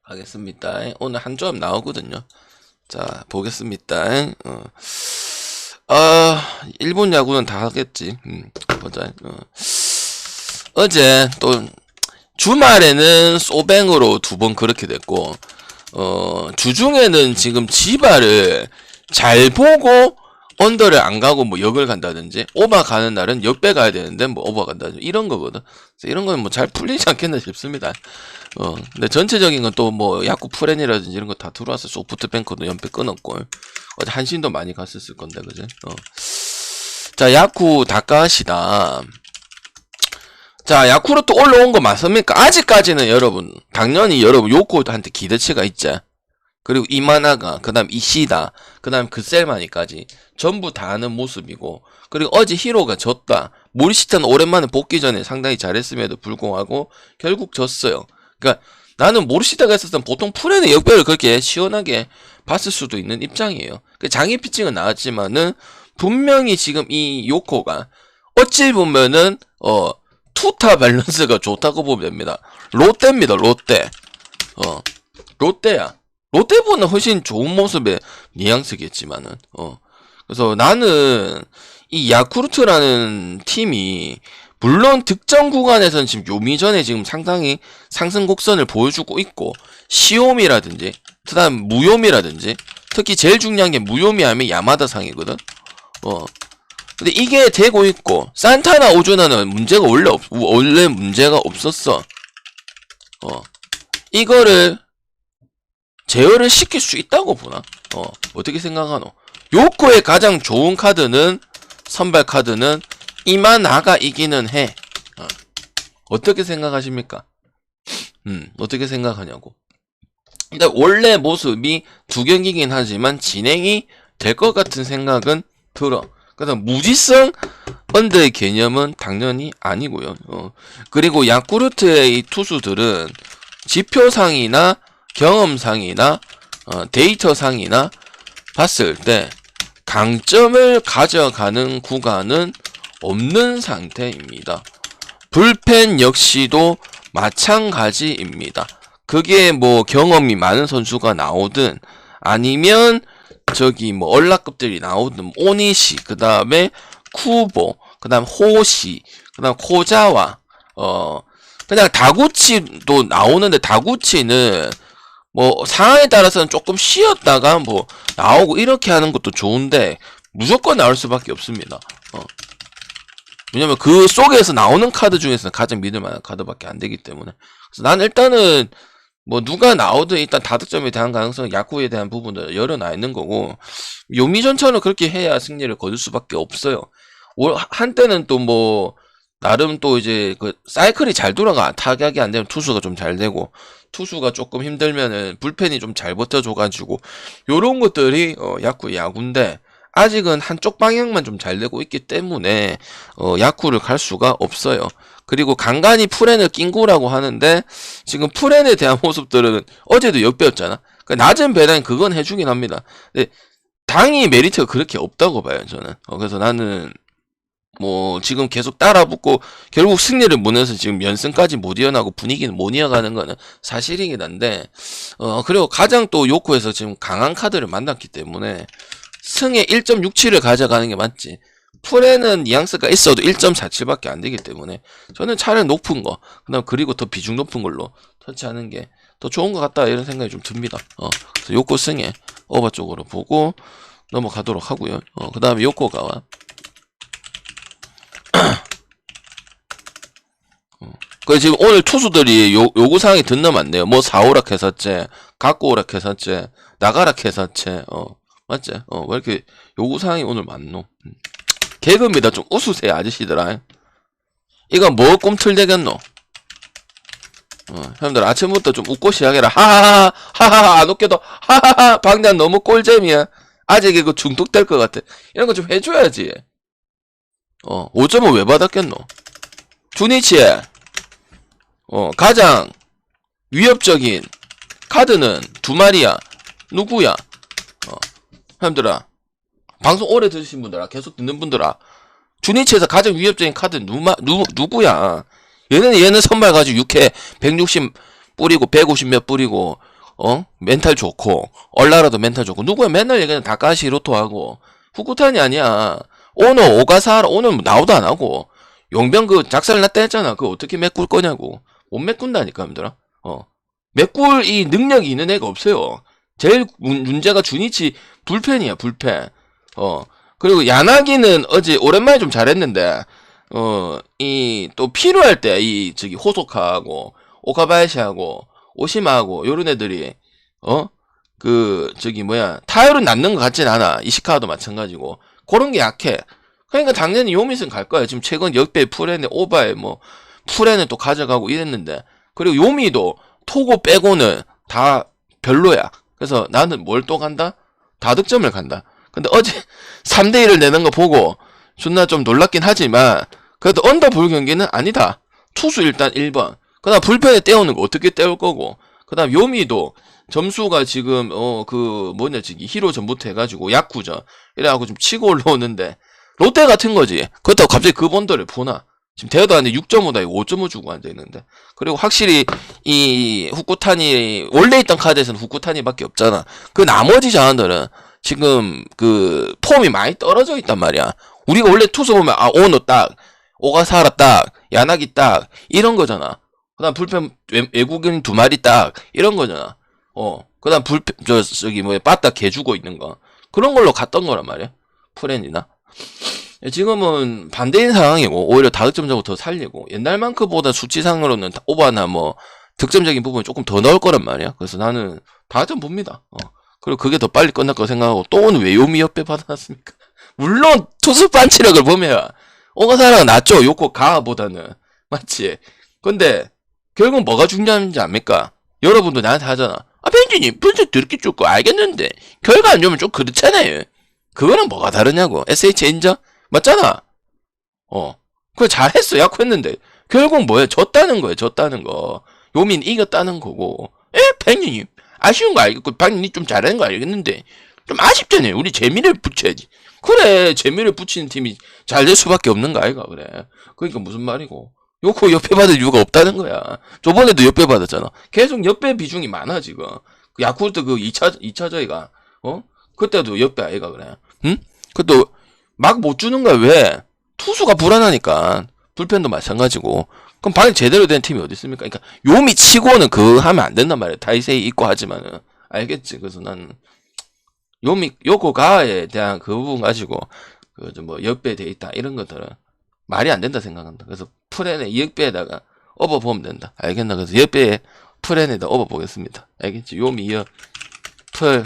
하겠습니다. 오늘 한 조합 나오거든요. 자, 보겠습니다. 일본 야구는 다 하겠지. 보자. 어제 또 주말에는 소뱅으로 2번 그렇게 됐고, 주중에는 지금 지발을 잘 보고 언더를 안 가고 뭐 역을 간다든지, 오버 가는 날은 역배 가야 되는데 뭐 오버 간다든지 이런 거거든. 그래서 이런 건 뭐 잘 풀리지 않겠나 싶습니다. 근데 전체적인 건 또 뭐 야구 프렌이라든지 이런 거 다 들어와서 소프트뱅크도 연패 끊었고, 어제 한신도 많이 갔었을 건데, 그지? 자, 야쿠 다카시다. 자, 야쿠르트 올라온 거 맞습니까? 아직까지는 여러분, 당연히 여러분 요코한테 기대치가 있지. 그리고 이마나가, 그 다음 이시다, 그 다음 그셀마니까지 전부 다 하는 모습이고, 그리고 어제 히로가 졌다. 모리시타는 오랜만에 복귀 전에 상당히 잘했음에도 불구하고 결국 졌어요. 그러니까 나는 모리시타가 있었으면 보통 프렌의 역배를 그렇게 시원하게 봤을 수도 있는 입장이에요. 장애 피칭은 나왔지만은 분명히 지금 이 요코가 어찌 보면은 투타 밸런스가 좋다고 보면 됩니다. 롯데입니다. 롯데. 롯데야. 롯데보다 훨씬 좋은 모습의 뉘앙스겠지만은, 그래서 나는 이 야쿠르트라는 팀이 물론 득점 구간에서는 지금 요미전에 지금 상당히 상승 곡선을 보여주고 있고, 시오미라든지 그다음 무요미라든지, 특히 제일 중요한 게 무요미 하면 야마다 상이거든. 근데 이게 되고 있고, 산타나 오조나는 문제가 원래 문제가 없었어. 이거를 제어를 시킬 수 있다고 보나? 어떻게 생각하노? 요코의 가장 좋은 카드는, 선발 카드는 이마나가 이기는 해. 어떻게 생각하십니까? 어떻게 생각하냐고. 근데 원래 모습이 2경기긴 하지만 진행이 될 것 같은 생각은 들어. 그래서 무지성 언더의 개념은 당연히 아니고요. 그리고 야쿠르트의 이 투수들은 지표상이나 경험상이나 데이터상이나 봤을 때 강점을 가져가는 구간은 없는 상태입니다. 불펜 역시도 마찬가지입니다. 그게 뭐 경험이 많은 선수가 나오든 아니면 저기 뭐 얼라급들이 나오든, 오니시, 그 다음에 쿠보, 그 다음 호시, 그 다음 코자와, 그냥 다구치도 나오는데, 다구치는 뭐 상황에 따라서는 조금 쉬었다가 뭐 나오고 이렇게 하는 것도 좋은데 무조건 나올 수밖에 없습니다. 왜냐면 그 속에서 나오는 카드 중에서는 가장 믿을 만한 카드밖에 안 되기 때문에. 그래서 난 일단은 뭐 누가 나오든 일단 다득점에 대한 가능성, 야구에 대한 부분을 열어놔 있는 거고, 요미전처럼 그렇게 해야 승리를 거둘 수밖에 없어요. 한때는 또 뭐 나름 또 이제 그 사이클이 잘 돌아가, 타격이 안 되면 투수가 좀 잘 되고, 투수가 조금 힘들면은 불펜이 좀 잘 버텨줘가지고, 요런 것들이 야구인데, 아직은 한쪽 방향만 좀 잘 되고 있기 때문에 야쿠를 갈 수가 없어요. 그리고 간간히 프렌을 낀 거라고 하는데, 지금 프렌에 대한 모습들은 어제도 역배였잖아. 낮은 배당 그건 해주긴 합니다. 근데 당이 메리트가 그렇게 없다고 봐요, 저는. 그래서 나는 뭐 지금 계속 따라붙고 결국 승리를 못 내서 지금 연승까지 못 이어나고 분위기는 못 이어가는 거는 사실이긴 한데, 그리고 가장 또 요코에서 지금 강한 카드를 만났기 때문에 승에 1.67을 가져가는 게 맞지. 풀에는 뉘앙스가 있어도 1.47밖에 안 되기 때문에 저는 차라리 높은 거, 그다음 그리고 더 비중 높은 걸로 터치하는 게 더 좋은 것 같다, 이런 생각이 좀 듭니다. 그래서 요코 승에 오버 쪽으로 보고 넘어가도록 하고요. 그 다음에 요코가 와. 그 지금 오늘 투수들이 요구사항이 듣는 맞네요. 뭐 사오락 해서째, 갖고 오락 해서째, 나가락 해서째, 맞지? 왜 이렇게 요구사항이 오늘 많노? 개그입니다. 좀 웃으세요, 아저씨들아. 이건 뭐 꿈틀대겠노? 형님들 아침부터 좀 웃고 시작해라. 하하하, 하하하, 안 웃겨도, 하하하, 방장 너무 꿀잼이야. 아직 이거 중독될 것 같아. 이런 거 좀 해줘야지. 5점은 왜 받았겠노? 주니치에, 가장 위협적인 카드는 2마리야. 누구야? 형님들아, 방송 오래 들으신 분들아, 계속 듣는 분들아, 주니치에서 가장 위협적인 카드는 누구야? 얘는 선발 가지고 6회 160 뿌리고 150 몇 뿌리고 멘탈 좋고, 얼라라도 멘탈 좋고, 누구야 맨날 얘기하는 다카시 히로토하고, 후쿠탄이 아니야. 오노, 오가사하라, 오늘 나오도 안 하고, 용병 작살 났다 했잖아. 그거 어떻게 메꿀 거냐고. 못 메꾼다니까, 힘들어. 메꿀 이 능력이 있는 애가 없어요. 제일 문제가 주니치 불펜이야, 불펜. 그리고 야나기는 어제 오랜만에 좀 잘했는데, 또 필요할 때, 호소카하고, 오카바야시하고, 오시마하고, 요런 애들이, 타율은 낮는 것 같진 않아. 이시카와도 마찬가지고. 그런 게 약해. 그러니까 당연히 요미슨 갈 거야. 지금 최근 역배 풀에네, 오바에 풀에는 또 가져가고 이랬는데. 그리고 요미도 토고 빼고는 다 별로야. 그래서 나는 뭘 또 간다? 다득점을 간다. 근데 어제 3대1을 내는 거 보고 존나 좀 놀랍긴 하지만 그래도 언더볼 경기는 아니다. 투수 일단 1번. 그 다음 불펜에 떼우는 거 어떻게 떼울 거고. 그 다음 요미도 점수가 지금 히로 전부터 해가지고 야쿠전 이래갖고 좀 치고 올라오는데 롯데 같은 거지. 그렇다고 갑자기 그 번더를 보나. 지금 대여도 안 돼. 6.5다. 5.5 주고 앉아있는데. 그리고 확실히, 이, 후쿠탄이, 원래 있던 카드에서는 후쿠탄이밖에 없잖아. 그 나머지 자원들은 지금, 폼이 많이 떨어져 있단 말이야. 우리가 원래 투수 보면, 오노 딱, 오가사하라 딱, 야나기 딱, 이런 거잖아. 그 다음 불펜, 외국인 2마리 딱, 이런 거잖아. 그 다음 불펜, 빠딱 개주고 있는 거. 그런 걸로 갔던 거란 말이야. 프렌이나. 지금은 반대인 상황이고 오히려 다득점적으로 더 살리고 옛날만큼보다 수치상으로는 오버나 득점적인 부분이 조금 더 넣을 거란 말이야. 그래서 나는 다득점 봅니다. 그리고 그게 더 빨리 끝날 거 생각하고 또 오늘 왜 요미 옆에 받아놨습니까? 물론 투수 반치력을 보면 오가사라가 낫죠. 요코가보다는 맞지? 근데 결국 뭐가 중요한지 압니까? 여러분도 나한테 하잖아. 벤지님 분석 그렇게 줄 거 알겠는데 결과 안 좋으면 좀 그렇잖아요. 그거는 뭐가 다르냐고. SH 인정? 맞잖아. 그래 잘했어. 약했는데 결국 뭐야? 졌다는 거야. 졌다는 거. 요민 이겼다는 거고. 팽님 아쉬운 거 알겠고 방님 좀 잘하는 거 알겠는데 좀 아쉽잖아요. 우리 재미를 붙여야지. 그래 재미를 붙이는 팀이 잘 될 수밖에 없는 거 아이가. 그래. 그러니까 무슨 말이고. 요코 옆에 받을 이유가 없다는 거야. 저번에도 옆에 받았잖아. 계속 옆에 비중이 많아 지금. 야쿠르트 2차 저희가 그때도 옆에 아이가 그래. 응? 그것도 막 못 주는 거야. 왜? 투수가 불안하니까. 불펜도 마찬가지고. 그럼 방에 제대로 된 팀이 어디 있습니까? 그러니까 요미 치고는 하면 안 된단 말이야. 다이세이 있고 하지만은. 알겠지? 그래서 나는 요코가에 대한 그 부분 가지고 역배 돼 있다 이런 것들은 말이 안 된다 생각한다. 그래서 프렌에 역배에다가 업어 보면 된다. 알겠나? 그래서 역배에 프렌에다 업어 보겠습니다. 알겠지? 요미 풀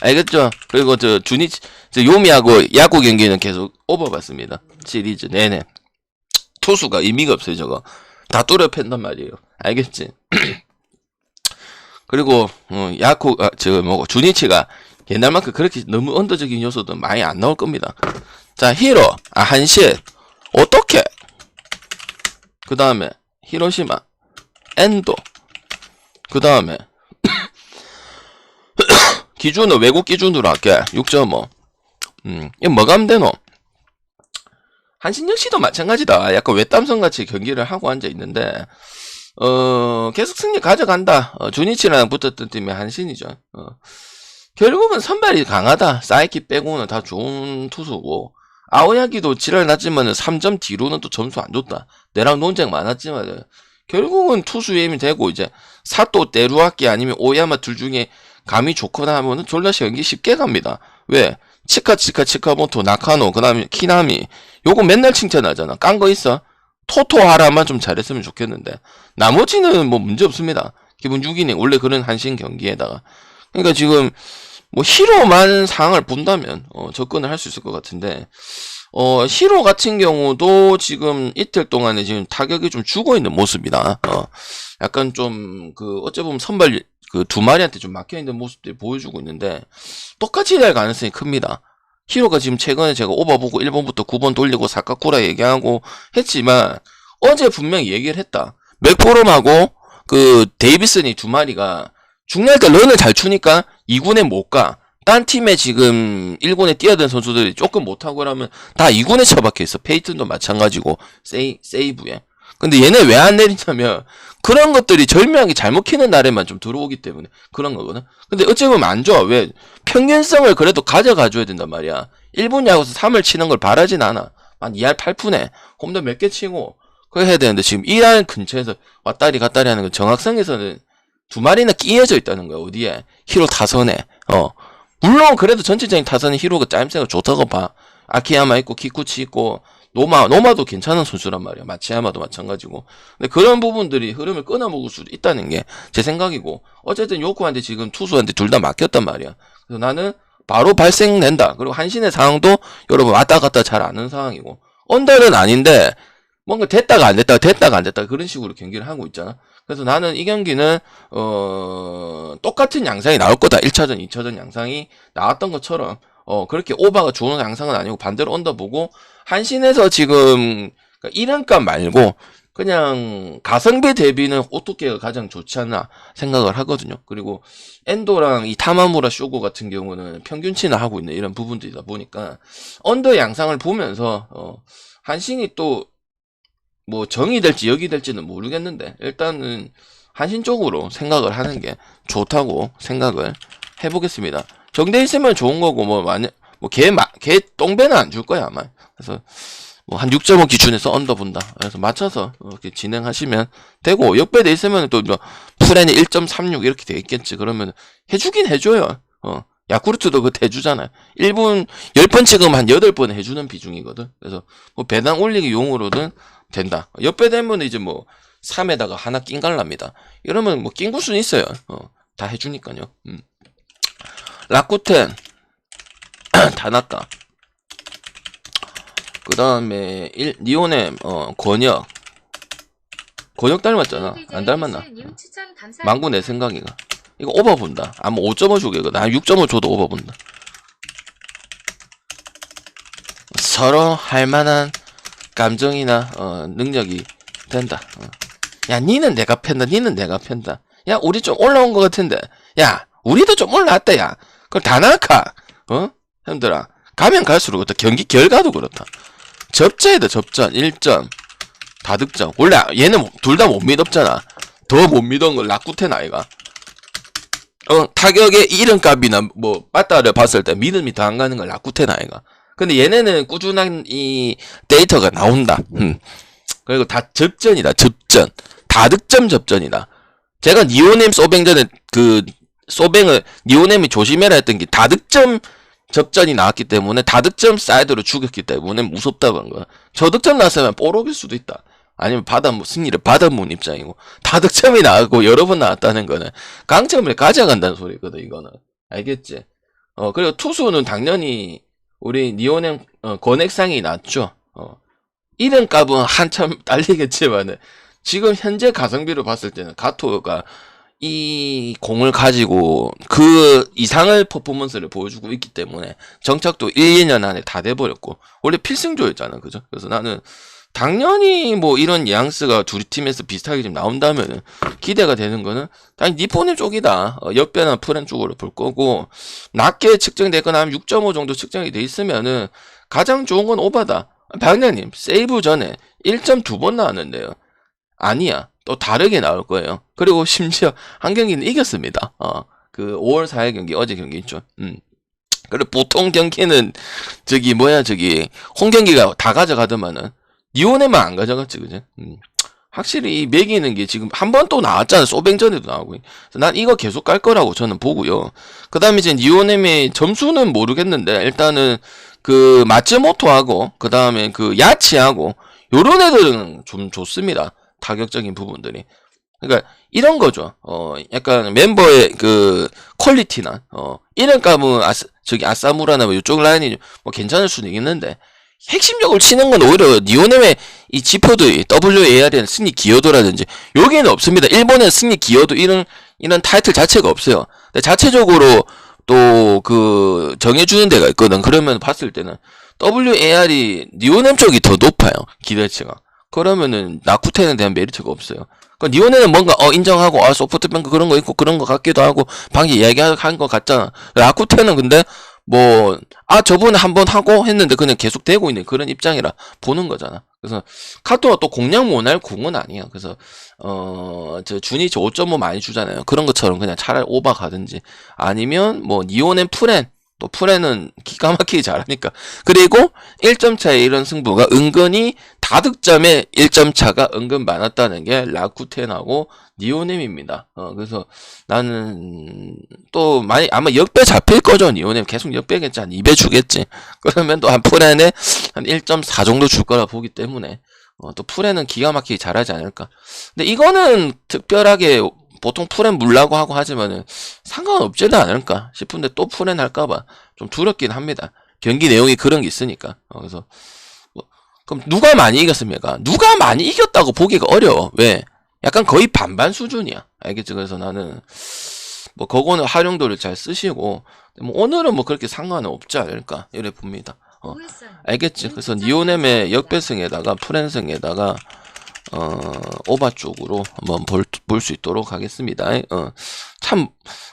알겠죠? 그리고 요미하고 야구 경기는 계속 오버봤습니다. 시리즈 내내. 투수가 의미가 없어요, 저거. 다 뚫어 팬단 말이에요. 알겠지? 그리고, 주니치가 옛날만큼 그렇게 너무 언더적인 요소도 많이 안 나올 겁니다. 자, 히로, 한신. 어떻게? 그 다음에, 히로시마, 엔도. 그 다음에, 기준은 외국 기준으로 할게. 6.5. 이거 뭐가 하면 되노? 한신 역시도 마찬가지다. 약간 외땀성 같이 경기를 하고 앉아 있는데, 계속 승리 가져간다. 주니치랑 붙었던 팀이 한신이죠. 결국은 선발이 강하다. 사이키 빼고는 다 좋은 투수고, 아오야기도 지랄 났지만은 3점 뒤로는 또 점수 안 줬다. 내랑 논쟁 많았지만은, 결국은 투수의 힘이 되고, 이제, 사또 때루아키 아니면 오야마 둘 중에 감이 좋거나 하면은 졸라시 연기 쉽게 갑니다. 왜? 치카모토, 나카노, 그 다음에 키나미. 요거 맨날 칭찬하잖아. 깐 거 있어? 토토 하라만 좀 잘했으면 좋겠는데. 나머지는 문제 없습니다. 기분 6이네. 원래 그런 한신 경기에다가. 그러니까 지금, 히로만 상황을 본다면, 접근을 할 수 있을 것 같은데, 히로 같은 경우도 지금 이틀 동안에 지금 타격이 좀 죽어 있는 모습이다. 약간 좀, 어찌 보면 선발, 2마리한테 좀 막혀있는 모습들이 보여주고 있는데, 똑같이 될 가능성이 큽니다. 히로가 지금 최근에 제가 오버보고 1번부터 9번 돌리고 사카쿠라 얘기하고 했지만, 어제 분명히 얘기를 했다. 맥포럼하고, 데이비슨이 2마리가, 중요할 때 런을 잘 추니까 2군에 못 가. 딴 팀에 지금 1군에 뛰어든 선수들이 조금 못하고 그러면 다 2군에 처박혀 있어. 페이튼도 마찬가지고, 세이브에. 근데 얘네 왜 안 내리냐면 그런 것들이 절묘하게 잘못 키는 날에만 좀 들어오기 때문에 그런 거거든. 근데 어찌 보면 안 좋아. 왜? 평균성을 그래도 가져가줘야 된단 말이야. 1분 야구에서 3을 치는 걸 바라진 않아. 한 2할 8푼에 홈런 몇 개 치고 그거 해야 되는데 지금 1할 근처에서 왔다리 갔다리 하는 건 정확성에서는 두 마리나 끼어져 있다는 거야. 어디에? 히로 타선에. 물론 그래도 전체적인 타선의 히로가 짜임새가 좋다고 봐. 아키야마 있고 키쿠치 있고 노마도 괜찮은 선수란 말이야. 마치야마도 마찬가지고. 근데 그런 부분들이 흐름을 끊어먹을 수도 있다는 게 제 생각이고, 어쨌든 요코한테 지금 투수한테 둘 다 맡겼단 말이야. 그래서 나는 바로 발생된다. 그리고 한신의 상황도 여러분 왔다 갔다 잘 아는 상황이고, 언더는 아닌데 뭔가 됐다가 안 됐다가 그런 식으로 경기를 하고 있잖아. 그래서 나는 이 경기는 똑같은 양상이 나올 거다. 1차전, 2차전 양상이 나왔던 것처럼 그렇게 오버가 좋은 양상은 아니고 반대로 언더 보고, 한신에서 지금 1연값 말고 그냥 가성비 대비는 오토케가 가장 좋지 않나 생각을 하거든요. 그리고 엔도랑 이 타마무라 쇼고 같은 경우는 평균치나 하고 있는 이런 부분들이다 보니까 언더 양상을 보면서 한신이 또 뭐 정이 될지 역이 될지는 모르겠는데 일단은 한신 쪽으로 생각을 하는 게 좋다고 생각을 해보겠습니다. 정돼 있으면 좋은 거고 걔 똥배는 안 줄 거야 아마. 그래서 뭐 한 6.5 기준에서 언더 본다. 그래서 맞춰서 이렇게 진행하시면 되고, 역배돼 있으면 또 풀에는 1.36 이렇게 돼 있겠지. 그러면 해주긴 해줘요. 야쿠르트도 그거 해주잖아요. 1분 10번 찍으면 한 8번 해주는 비중이거든. 그래서 뭐 배당 올리기 용으로든 된다. 역배되면 이제 뭐 3에다가 하나 낑갈랍니다. 이러면 뭐 낑굴 수는 있어요. 다 해주니까요. 라쿠텐 다나카, 그 다음에 니오넴 권혁 닮았잖아. 안 닮았나? 망고 내 생각이가. 이거 오버 본다. 아마 5.5 주겠거든. 나 6.5 줘도 오버 본다. 서로 할만한 감정이나 능력이 된다. 야, 니는 내가 팬다. 니는 내가 팬다. 야, 우리 좀 올라온 것 같은데. 야, 우리도 좀 올라왔다. 야, 그럼 다나카. 형들아, 가면 갈수록 그렇다. 경기 결과도 그렇다. 접전이다. 접전 1점 다득점. 원래 얘는 둘 다 못 믿었잖아. 더 못 믿은 건 라쿠텐 아이가. 타격의 이름값이나 뭐 빠따를 봤을 때 믿음이 더 안 가는 건 라쿠텐 아이가. 근데 얘네는 꾸준한 이 데이터가 나온다. 그리고 다 접전이다. 접전. 다득점 접전이다. 제가 니오넴 소뱅전에 소뱅을 니오넴이 조심해라 했던 게 다득점 접전이 나왔기 때문에, 다득점 사이드로 죽였기 때문에 무섭다고 한 거야. 저득점 나왔으면 뽀록일 수도 있다. 아니면 승리를 받아본 입장이고, 다득점이 나왔고 여러 번 나왔다는 거는 강점을 가져간다는 소리거든. 이거는 알겠지? 그리고 투수는 당연히 우리 니오넴 권액상이 낮죠. 이름값은 한참 딸리겠지만은 지금 현재 가성비로 봤을 때는 가토가 이 공을 가지고 그 이상의 퍼포먼스를 보여주고 있기 때문에 정착도 1, 2년 안에 다 돼버렸고, 원래 필승조였잖아. 그죠? 그래서 나는 당연히 뭐 이런 뉘앙스가 둘 팀에서 비슷하게 좀 나온다면 기대가 되는 거는 당연히 니포넴 쪽이다. 역배나 프렌 쪽으로 볼 거고, 낮게 측정되거나 하면 6.5 정도 측정이 돼 있으면은 가장 좋은 건 오바다. 박사님 세이브 전에 1.2번 나왔는데요. 아니야. 또 다르게 나올 거예요. 그리고 심지어 한 경기는 이겼습니다. 그 5월 4일 경기, 어제 경기 있죠. 그리고 보통 경기는 홈 경기가 다 가져가더만은 니오네만 안 가져갔지, 그지? 확실히 이 매기는 게 지금 한 번 또 나왔잖아. 소뱅전에도 나오고. 그래서 난 이거 계속 깔 거라고 저는 보고요. 그 다음에 이제 니오넴의 점수는 모르겠는데, 일단은 그 마츠모토하고 그 다음에 그 야치하고 요런 애들은 좀 좋습니다. 타격적인 부분들이. 그러니까 이런 거죠. 약간 멤버의 그 퀄리티나 이런 값은 아사무라나 뭐 이쪽 라인이 뭐 괜찮을 수는 있는데, 핵심적으로 치는 건 오히려 니오넴의 이 지포드 WAR이나 승리 기여도라든지 여기는 없습니다. 일본은 승리 기여도 이런 타이틀 자체가 없어요. 근데 자체적으로 또 그 정해주는 데가 있거든. 그러면 봤을 때는 WAR이 니오넴 쪽이 더 높아요. 기대치가. 그러면은 나쿠텐에 대한 메리트가 없어요. 그 니오네는 뭔가 인정하고 소프트뱅크 그런 거 있고 그런 거 같기도 하고 방금 이야기한 거 같잖아. 나쿠텐은 근데 뭐 저번에 한번 하고 했는데 그냥 계속 되고 있는 그런 입장이라 보는 거잖아. 그래서 카토가 또 공략 못할 공은 아니야. 그래서 저 주니치 5.5 많이 주잖아요. 그런 것처럼 그냥 차라리 오바 가든지 아니면 뭐 니오넨 프렌, 또 프렌은 기가 막히게 잘하니까. 그리고 1점 차의 이런 승부가 은근히 다득점에 1점 차가 은근 많았다는 게 라쿠텐하고 니오넴입니다. 그래서 나는 또 많이 아마 역배 잡힐 거죠. 니오넴 계속 역배겠지. 한 2배 주겠지. 그러면 또 한 프렌에 한 1.4 정도 줄 거라 보기 때문에 또 프렌은 기가 막히게 잘하지 않을까. 근데 이거는 특별하게 보통 프렌 물라고 하고 하지만은 상관없지는 않을까 싶은데 또 프렌 할까봐 좀 두렵긴 합니다. 경기 내용이 그런 게 있으니까. 그래서 그럼 누가 많이 이겼습니까? 누가 많이 이겼다고 보기가 어려워. 왜? 약간 거의 반반 수준이야. 알겠지? 그래서 나는 뭐 그거는 활용도를 잘 쓰시고 뭐 오늘은 뭐 그렇게 상관은 없지 않을까 이래 봅니다. 알겠지? 그래서 니오넴의 역배승에다가 프렌승에다가 오바 쪽으로 한번 볼 수 있도록 하겠습니다. 참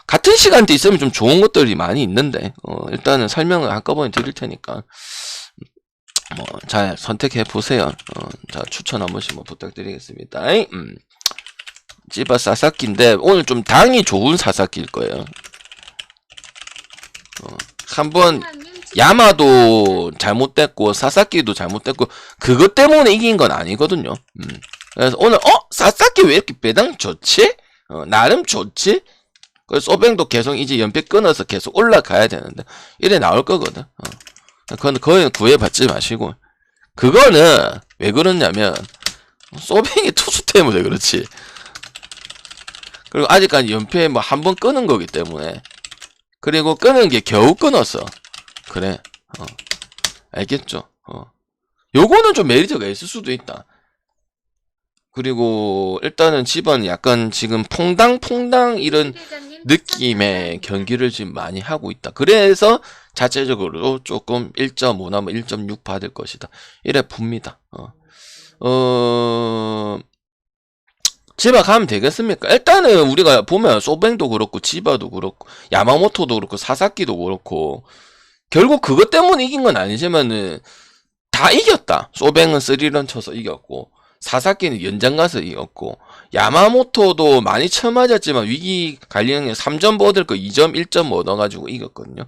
같은 시간대 있으면 좀 좋은 것들이 많이 있는데 일단은 설명을 한꺼번에 드릴 테니까 뭐 잘 선택해 보세요. 자, 추천 한 번씩 뭐 부탁드리겠습니다. 찌바 사사키인데 오늘 좀 당이 좋은 사사키일 거예요. 한번 야마도 잘못됐고 사사키도 잘못됐고 그것 때문에 이긴 건 아니거든요. 그래서 오늘 사사키 왜 이렇게 배당 좋지? 나름 좋지? 그래서 소뱅도 계속 이제 연패 끊어서 계속 올라가야 되는데 이래 나올 거거든. 그건 거의 구애받지 마시고 그거는 왜 그러냐면 소뱅이 투수 때문에 그렇지. 그리고 아직까지 연패 뭐 한 번 끊은 거기 때문에 그리고 끊은 게 겨우 끊었어. 그래. 알겠죠? 요거는 좀 메리트가 있을 수도 있다. 그리고 일단은 집안 약간 지금 퐁당 이런 느낌의 경기를 지금 많이 하고 있다. 그래서 자체적으로 조금 1.5나 뭐 1.6 받을 것이다. 이래 봅니다. 지바 가면 되겠습니까? 일단은 우리가 보면 소뱅도 그렇고 지바도 그렇고 야마모토도 그렇고 사사키도 그렇고 결국 그것 때문에 이긴 건 아니지만은 다 이겼다. 소뱅은 3런 쳐서 이겼고 사사키는 연장 가서 이겼고 야마모토도 많이 쳐맞았지만 위기 관리형에 3점 얻을 거 2점 1점 얻어가지고 이겼거든요.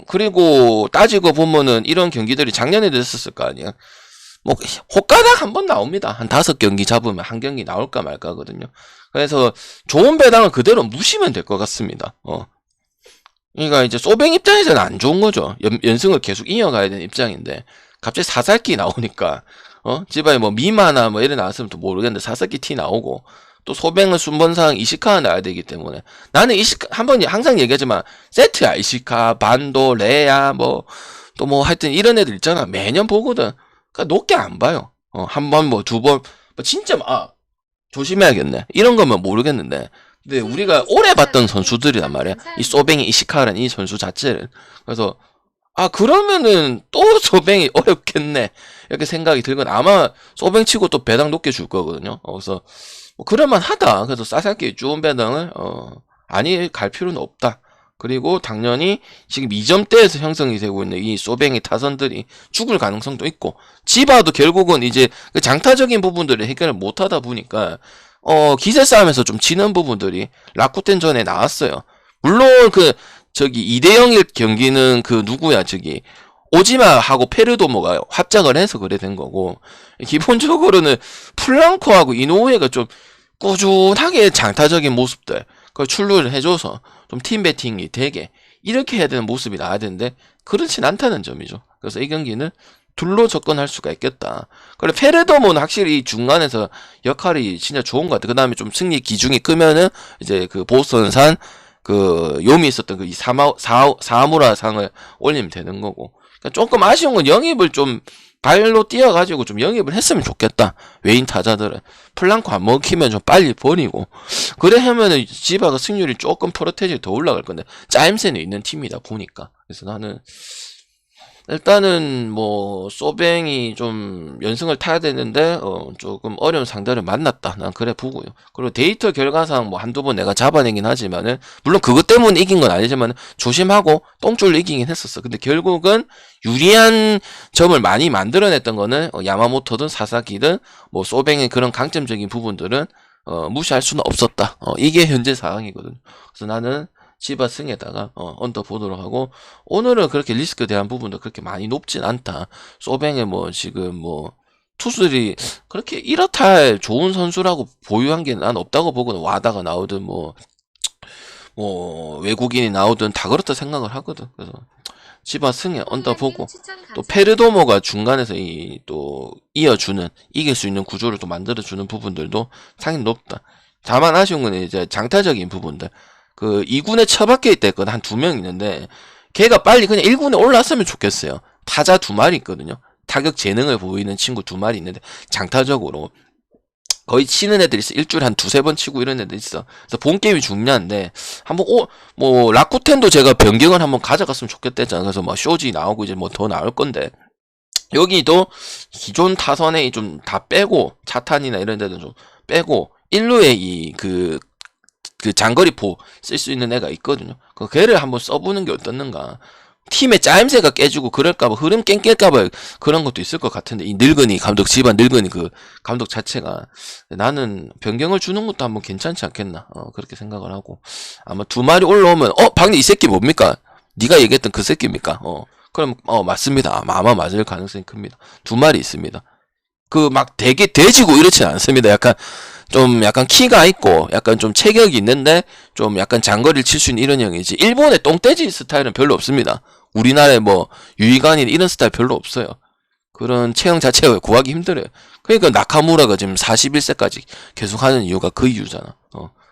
그리고 따지고 보면은 이런 경기들이 작년에도 있었을 거 아니야. 뭐 호가닥 한 번 나옵니다. 한 5경기 잡으면 한 경기 나올까 말까거든요. 그래서 좋은 배당은 그대로 무시면 될 것 같습니다. 그러니까 이제 소뱅 입장에서는 안 좋은 거죠. 연승을 계속 이어가야 되는 입장인데 갑자기 사사키 나오니까 집안에 뭐 미마나 뭐 이래 나왔으면 또 모르겠는데 사사키 티 나오고 또 소뱅은 순번상 이시카가 나와야 되기 때문에 나는 이시카 한번 항상 얘기하지만 세트야. 이시카, 반도, 레야 뭐 또 뭐 하여튼 이런 애들 있잖아. 매년 보거든. 그러니까 높게 안 봐요. 한 번 뭐 두 번 뭐 진짜 조심해야겠네. 이런 거면 모르겠는데 근데 우리가 오래 봤던 선수들이란 말이야. 이 소뱅이 이시카라는 이 선수 자체를. 그래서 그러면은 또 소뱅이 어렵겠네 이렇게 생각이 들건 아마 소뱅 치고 또 배당 높게 줄 거거든요. 그래서 뭐 그럴만하다. 그래서 사사키 좋은 배당을 아니 갈 필요는 없다. 그리고 당연히 지금 2점대에서 형성이 되고 있는 이 소뱅의 타선들이 죽을 가능성도 있고 지바도 결국은 이제 그 장타적인 부분들을 해결을 못하다 보니까 기세 싸움에서 좀 지는 부분들이 라쿠텐 전에 나왔어요. 물론 저기 2대0일 경기는 누구야 저기 오지마하고 페르도모가 합작을 해서 그래 된 거고 기본적으로는 플랑코하고 이노우에가 좀 꾸준하게 장타적인 모습들 그걸 출루를 해줘서 좀 팀 배팅이 되게 이렇게 해야 되는 모습이 나와야 되는데 그렇진 않다는 점이죠. 그래서 이 경기는 둘로 접근할 수가 있겠다. 그리고 페르도모는 확실히 중간에서 역할이 진짜 좋은 것 같아. 그 다음에 좀 승리 기중이 크면은 이제 보스턴산 요미 있었던 사무라 상을 올리면 되는 거고. 그러니까 조금 아쉬운 건 영입을 좀 발로 뛰어가지고 좀 영입을 했으면 좋겠다. 외인 타자들은. 플랑코 안 먹히면 좀 빨리 버리고. 그래 하면은 지바가 승률이 조금 프로테이지 더 올라갈 건데, 짜임새는 있는 팀이다 보니까. 그래서 나는 일단은 뭐 소뱅이 좀 연승을 타야 되는데 조금 어려운 상대를 만났다. 난 그래 보고요. 그리고 데이터 결과상 뭐 한두 번 내가 잡아내긴 하지만은 물론 그것 때문에 이긴 건 아니지만 조심하고 똥줄로 이기긴 했었어. 근데 결국은 유리한 점을 많이 만들어냈던 거는 야마모토든 사사키든 뭐 소뱅의 그런 강점적인 부분들은 무시할 수는 없었다. 이게 현재 상황이거든. 그래서 나는 치바 승에다가 언더 보도록 하고, 오늘은 그렇게 리스크에 대한 부분도 그렇게 많이 높진 않다. 소뱅에 뭐 지금 뭐 투수들이 그렇게 이렇다 할 좋은 선수라고 보유한 게 난 없다고 보거든. 와다가 나오든 뭐 외국인이 나오든 다 그렇다 생각을 하거든. 그래서 치바 승에 언더 보고, 또 페르도모가 중간에서 또 이어주는, 이길 수 있는 구조를 또 만들어주는 부분들도 상당히 높다. 다만 아쉬운 건 이제 장타적인 부분들. 그 2군에 처박혀 있다 했거든. 한 2명 있는데 걔가 빨리 그냥 1군에 올라왔으면 좋겠어요. 타자 2마리 있거든요. 타격 재능을 보이는 친구 2마리 있는데 장타적으로 거의 치는 애들 있어. 일주일에 한 2-3번 치고 이런 애들 있어. 그래서 본 게임이 중요한데 한번 뭐 라쿠텐도 제가 변경을 한번 가져갔으면 좋겠다 했잖아. 그래서 뭐 쇼지 나오고 이제 뭐 더 나올 건데, 여기도 기존 타선에 좀 다 빼고 차탄이나 이런 데도 좀 빼고 1루에 그 장거리포 쓸 수 있는 애가 있거든요. 그 걔를 한번 써보는 게 어떻는가. 팀의 짜임새가 깨지고 그럴까봐, 흐름 깽깰까봐 그런 것도 있을 것 같은데, 이 늙은이 감독, 집안 늙은이 그 감독 자체가, 나는 변경을 주는 것도 한번 괜찮지 않겠나. 그렇게 생각을 하고, 아마 2마리 올라오면 방금 이 새끼 뭡니까? 네가 얘기했던 그 새끼입니까? 그럼 맞습니다. 아마 맞을 가능성이 큽니다. 2마리 있습니다. 그 막 되게 돼지고 이렇진 않습니다. 약간 키가 있고 약간 좀 체격이 있는데 좀 약간 장거리를 칠 수 있는 이런 형이지, 일본의 똥돼지 스타일은 별로 없습니다. 우리나라에 뭐 유이관이 이런 스타일 별로 없어요. 그런 체형 자체가 구하기 힘들어요. 그러니까 나카무라가 지금 41세까지 계속 하는 이유가 그 이유잖아.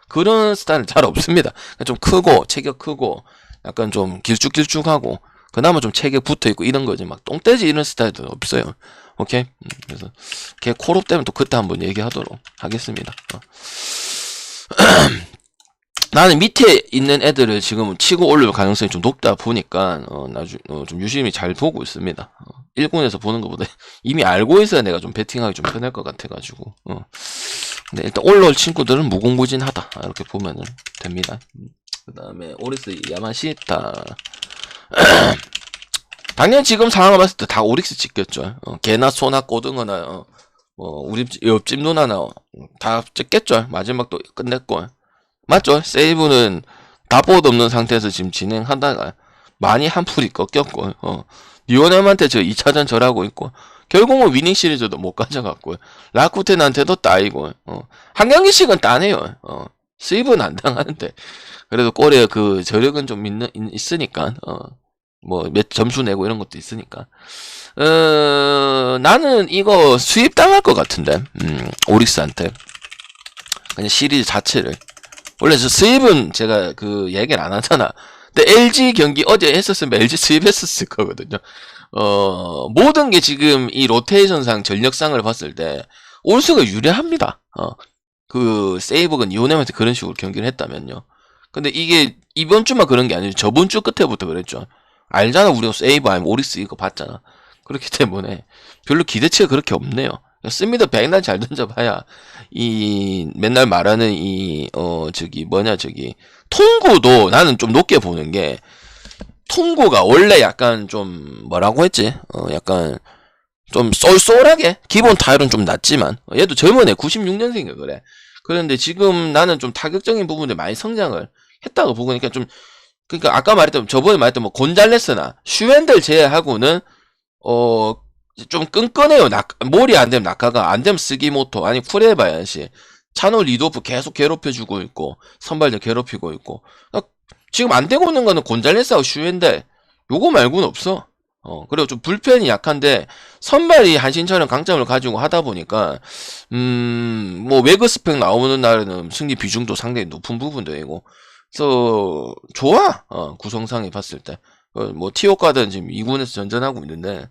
그런 스타일은 잘 없습니다. 좀 크고 체격 크고 약간 좀 길쭉길쭉하고 그나마 좀 체격 붙어있고 이런 거지, 막 똥돼지 이런 스타일도 없어요. 오케이? 그래서 걔 콜업 때문에 또 그때 한번 얘기하도록 하겠습니다. 나는 밑에 있는 애들을 지금 치고 올릴 가능성이 좀 높다 보니까 좀 유심히 잘 보고 있습니다. 1군에서 보는 것보다 이미 알고 있어야 내가 좀 배팅하기 좀 편할 것 같아가지고. 근데 일단 올라올 친구들은 무궁무진하다, 이렇게 보면은 됩니다. 그 다음에 오리스 야마시타. 당연히 지금 상황을 봤을 때 다 오릭스 찍겠죠. 개나 소나 꼬등어나 우리 옆집 누나나 다 찍겠죠. 마지막도 끝냈고. 맞죠? 세이브는 답보도 없는 상태에서 지금 진행하다가 많이 한풀이 꺾였고, 리오넴한테 저 2차전 절하고 있고, 결국은 위닝 시리즈도 못 가져갔고, 라쿠텐한테도 따이고, 한 경기씩은 따네요. 세이브는 안 당하는데. 그래도 골에 그 저력은 좀 있으니까, 뭐 몇 점수 내고 이런 것도 있으니까, 나는 이거 수입 당할 것 같은데, 오릭스한테 그냥 시리즈 자체를. 원래 저 수입은 제가 그 얘기를 안 하잖아. 근데 LG 경기 어제 했었으면 LG 수입했었을 거거든요. 모든 게 지금 이 로테이션상 전력상을 봤을 때 올수가 유리합니다. 그 세이버가 니오넴한테 그런 식으로 경기를 했다면요. 근데 이게 이번 주만 그런 게 아니고 저번 주 끝에부터 그랬죠. 알잖아, 우리가 세이브 아니면 오리스 이거 봤잖아. 그렇기 때문에 별로 기대치가 그렇게 없네요. 씁니다. 백날 잘 던져봐야 맨날 말하는 통구도 나는 좀 높게 보는 게, 통구가 원래 약간 좀 뭐라고 했지? 약간 좀 쏠쏠하게, 기본 타율은 좀 낮지만 얘도 젊은 애 96년생이야 그래. 그런데 지금 나는 좀 타격적인 부분에 많이 성장을 했다고 보고, 그러니까 아까 말했던, 저번에 말했던 뭐 곤잘레스나 슈웬델 제외하고는 좀 끈끈해요. 몰이 안 되면 낙하가, 안 되면 스기모토, 아니 쿠레바야시, 차노 리도프 계속 괴롭혀주고 있고, 선발도 괴롭히고 있고. 지금 안 되고 있는 거는 곤잘레스하고 슈웬델, 요거 말고는 없어. 그리고 좀 불펜이 약한데 선발이 한신처럼 강점을 가지고 하다 보니까 뭐 외그 스펙 나오는 날에는 승리 비중도 상당히 높은 부분들이고, 그래서 좋아. 구성상에 봤을 때 뭐 티오카든 지금 2군에서 전전하고 있는데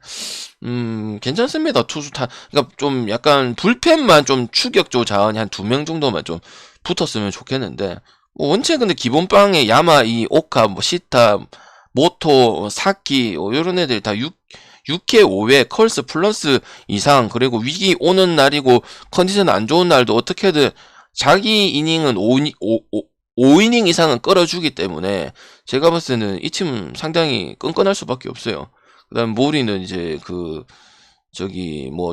괜찮습니다. 그러니까 좀 약간 불펜만 좀 추격조 자원이 한 2명 정도만 좀 붙었으면 좋겠는데, 뭐 원체 근데 기본빵에 야마, 오카, 뭐 시타, 모토, 사키, 요런 애들이 다 6회, 5회, 컬스 플러스 이상, 그리고 위기 오는 날이고, 컨디션 안 좋은 날도 어떻게든 자기 이닝은 5이닝 이상은 끌어주기 때문에, 제가 봤을 때는 이 팀은 상당히 끈끈할 수밖에 없어요. 그 다음, 모리는 이제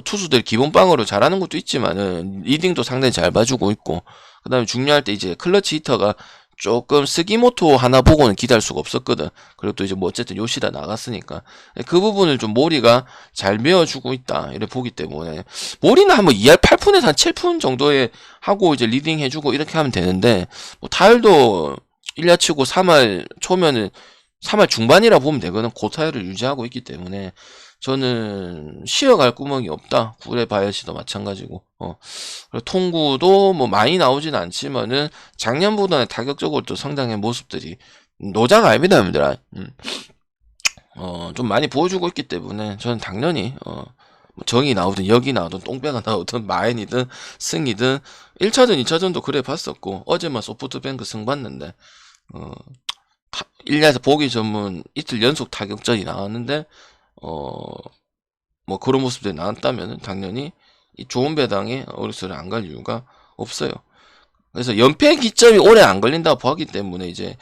투수들 기본빵으로 잘하는 것도 있지만은, 리딩도 상당히 잘 봐주고 있고, 그 다음에 중요할 때 이제 클러치 히터가 조금 스기모토 하나 보고는 기대할 수가 없었거든. 그리고 또 이제 뭐 어쨌든 요시다 나갔으니까 그 부분을 좀 모리가 잘 메워주고 있다 이렇게 보기 때문에 모리는 한번 2할 8푼에서 한 7푼 정도에 하고 이제 리딩 해주고 이렇게 하면 되는데 뭐 타율도 1야 치고 3할 초면은 3할 중반이라 보면 되거든. 고타율을 유지하고 있기 때문에 저는 쉬어갈 구멍이 없다. 구레 바이어시도 마찬가지고. 그리고 통구도 뭐 많이 나오진 않지만은 작년보다는 타격적으로 또 성장의 모습들이 노자가 아닙니다, 여러분들아. 좀 많이 보여주고 있기 때문에 저는 당연히 뭐 정이 나오든 역이 나오든 똥배가 나오든 마인이든 승이든 1차전, 2차전도 그래 봤었고 어제만 소프트뱅크 승 봤는데 1야에서 보기 전문 이틀 연속 타격전이 나왔는데 뭐 그런 모습들이 나왔다면 당연히 이 좋은 배당에 어리스를 안 갈 이유가 없어요. 그래서 연패 기점이 오래 안 걸린다고 보기 때문에 이제